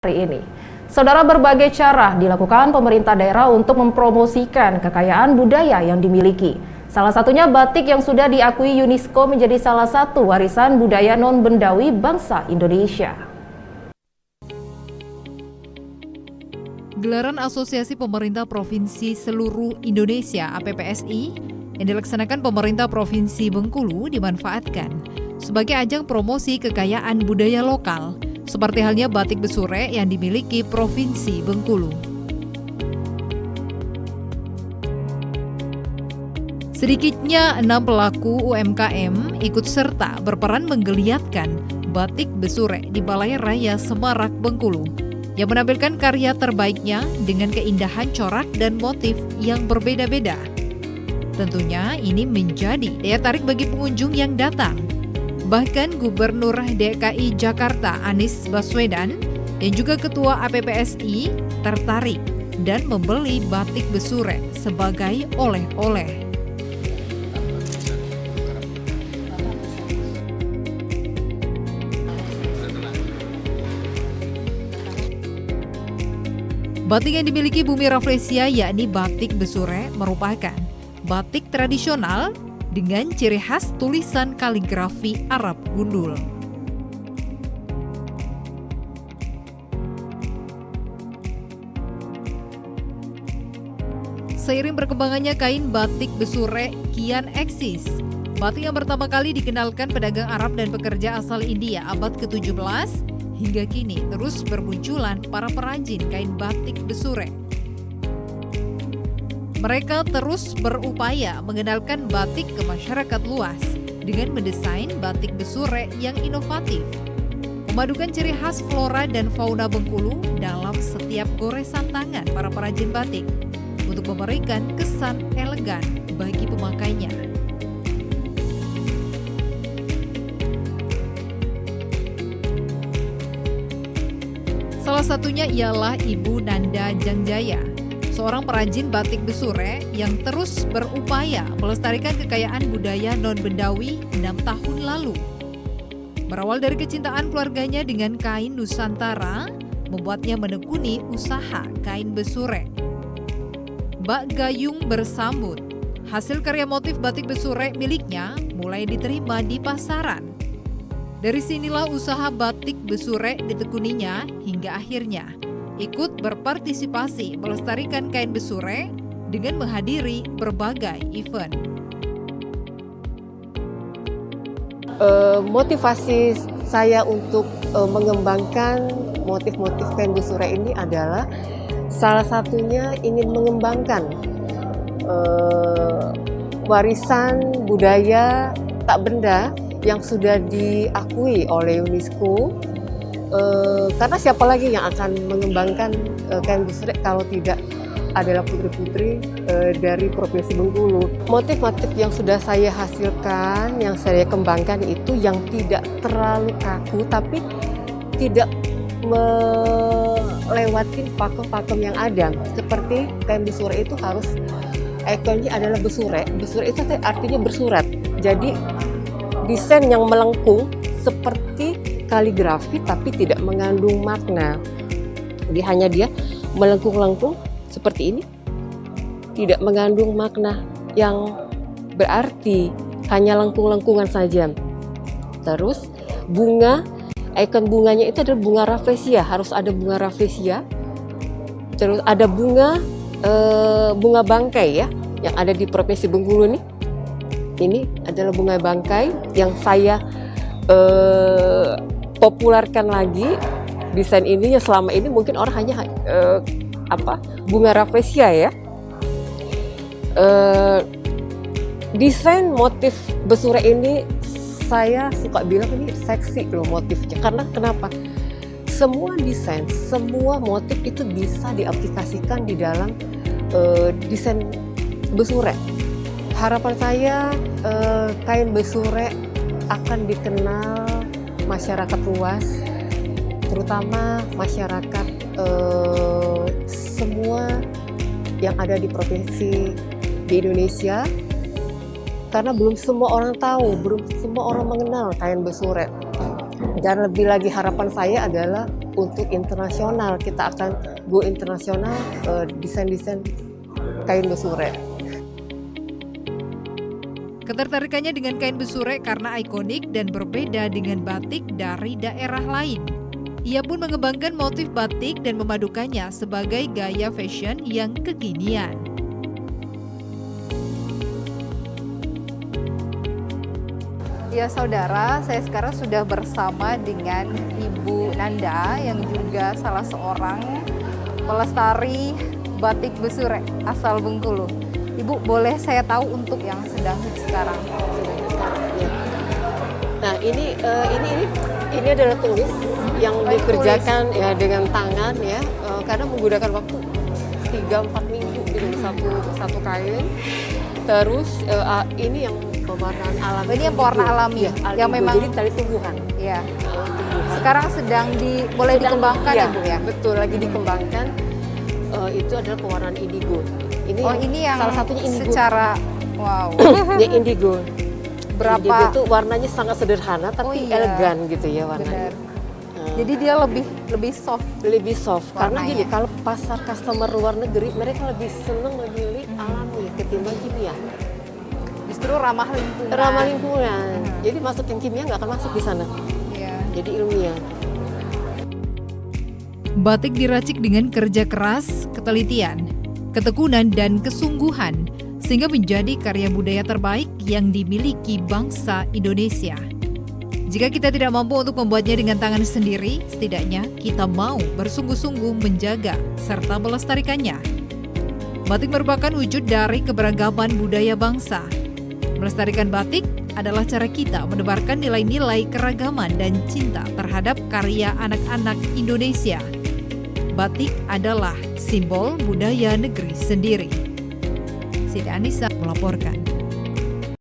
hari ini. Saudara, berbagai cara dilakukan pemerintah daerah untuk mempromosikan kekayaan budaya yang dimiliki. Salah satunya batik yang sudah diakui UNESCO menjadi salah satu warisan budaya non-bendawi bangsa Indonesia. Gelaran Asosiasi Pemerintah Provinsi Seluruh Indonesia (APPSI) yang dilaksanakan pemerintah Provinsi Bengkulu dimanfaatkan sebagai ajang promosi kekayaan budaya lokal, seperti halnya batik Besure yang dimiliki Provinsi Bengkulu. Sedikitnya 6 pelaku UMKM ikut serta berperan menggeliatkan batik Besure di Balai Raya Semarak, Bengkulu, yang menampilkan karya terbaiknya dengan keindahan corak dan motif yang berbeda-beda. Tentunya ini menjadi daya tarik bagi pengunjung yang datang. Bahkan Gubernur DKI Jakarta Anies Baswedan dan juga Ketua APPSI tertarik dan membeli batik Besure sebagai oleh-oleh. Batik yang dimiliki Bumi Rafflesia yakni batik Besure merupakan batik tradisional dengan ciri khas tulisan kaligrafi Arab gundul. Seiring berkembangannya kain batik Besure kian eksis. Batik yang pertama kali dikenalkan pedagang Arab dan pekerja asal India abad ke-17 hingga kini terus bermunculan para perajin kain batik Besure. Mereka terus berupaya mengenalkan batik ke masyarakat luas dengan mendesain batik Besure yang inovatif, memadukan ciri khas flora dan fauna Bengkulu dalam setiap goresan tangan para perajin batik untuk memberikan kesan elegan bagi pemakainya. Salah satunya ialah Ibu Nanda Jangjaya, seorang perajin batik Besure yang terus berupaya melestarikan kekayaan budaya non-bendawi 6 tahun lalu. Berawal dari kecintaan keluarganya dengan kain Nusantara, membuatnya menekuni usaha kain Besure. Mbak Gayung bersambut, hasil karya motif batik Besure miliknya mulai diterima di pasaran. Dari sinilah usaha batik Besure ditekuninya hingga akhirnya ikut berpartisipasi melestarikan kain Besure dengan menghadiri berbagai event. Motivasi saya untuk mengembangkan motif-motif kain Besure ini adalah salah satunya ingin mengembangkan warisan budaya tak benda yang sudah diakui oleh UNESCO. Karena siapa lagi yang akan mengembangkan kain Besure kalau tidak adalah putri-putri dari Provinsi Bengkulu. Motif-motif yang sudah saya hasilkan, yang saya kembangkan itu yang tidak terlalu kaku, tapi tidak melewati pakem-pakem yang ada. Seperti kain Besure itu harus ikonnya adalah Besure. Besure itu artinya bersurat. Jadi desain yang melengkung seperti kaligrafi tapi tidak mengandung makna. Hanya dia melengkung-lengkung seperti ini, tidak mengandung makna yang berarti, hanya lengkung-lengkungan saja. Terus bunga, ikon bunganya itu adalah bunga Rafflesia, harus ada bunga Rafflesia. Terus ada bunga bangkai ya, yang ada di Provinsi Bengkulu nih. Ini adalah bunga bangkai yang saya populerkan lagi. Desain ini yang selama ini mungkin orang hanya bunga Rafflesia ya. Desain motif Besure ini saya suka bilang ini seksi loh motifnya. Karena kenapa? Semua desain, semua motif itu bisa diaplikasikan di dalam desain Besure. Harapan saya kain Besure akan dikenal masyarakat luas, terutama masyarakat semua yang ada di provinsi di Indonesia, karena belum semua orang tahu, belum semua orang mengenal kain Besure. Dan lebih lagi harapan saya adalah untuk internasional. Kita akan go internasional desain-desain kain besurek. Ketertarikannya dengan kain besurek karena ikonik dan berbeda dengan batik dari daerah lain. Ia pun mengembangkan motif batik dan memadukannya sebagai gaya fashion yang kekinian. Ya saudara, saya sekarang sudah bersama dengan Ibu Nanda yang juga salah seorang pelestari batik besurek asal Bengkulu. Ibu, boleh saya tahu untuk yang sedang hits sekarang? Ya. Nah ini adalah tulis yang dikerjakan ya dengan tangan ya, karena menggunakan waktu 3-4 minggu dengan satu kain. Terus ini yang pewarnaan alami. Ini yang pewarna alami, ya, yang memang jadi tali tumbuhan. Ya. Tumbuhan. Sekarang sedang dikembangkan ya, Bu ya? Betul, lagi dikembangkan. Itu adalah pewarnaan indigo. Ini yang salah satunya indigo. Secara wow. Ya indigo. Berapa? Indigo itu warnanya sangat sederhana tapi elegan gitu ya warnanya. Benar. Jadi dia lebih soft. Lebih soft karena warnanya. gini, kalau pasar customer luar negeri mereka lebih senang memilih alami ketimbang kimia. Justru ramah lingkungan. Ramah lingkungan. Jadi masuk yang kimia nggak akan masuk di sana. Iya. Jadi ilmiah. Batik diracik dengan kerja keras, ketelitian, ketekunan dan kesungguhan sehingga menjadi karya budaya terbaik yang dimiliki bangsa Indonesia. Jika kita tidak mampu untuk membuatnya dengan tangan sendiri, setidaknya kita mau bersungguh-sungguh menjaga serta melestarikannya. Batik merupakan wujud dari keberagaman budaya bangsa. Melestarikan batik adalah cara kita menebarkan nilai-nilai keragaman dan cinta terhadap karya anak-anak Indonesia. Batik adalah simbol budaya negeri sendiri. Siti Anissa melaporkan.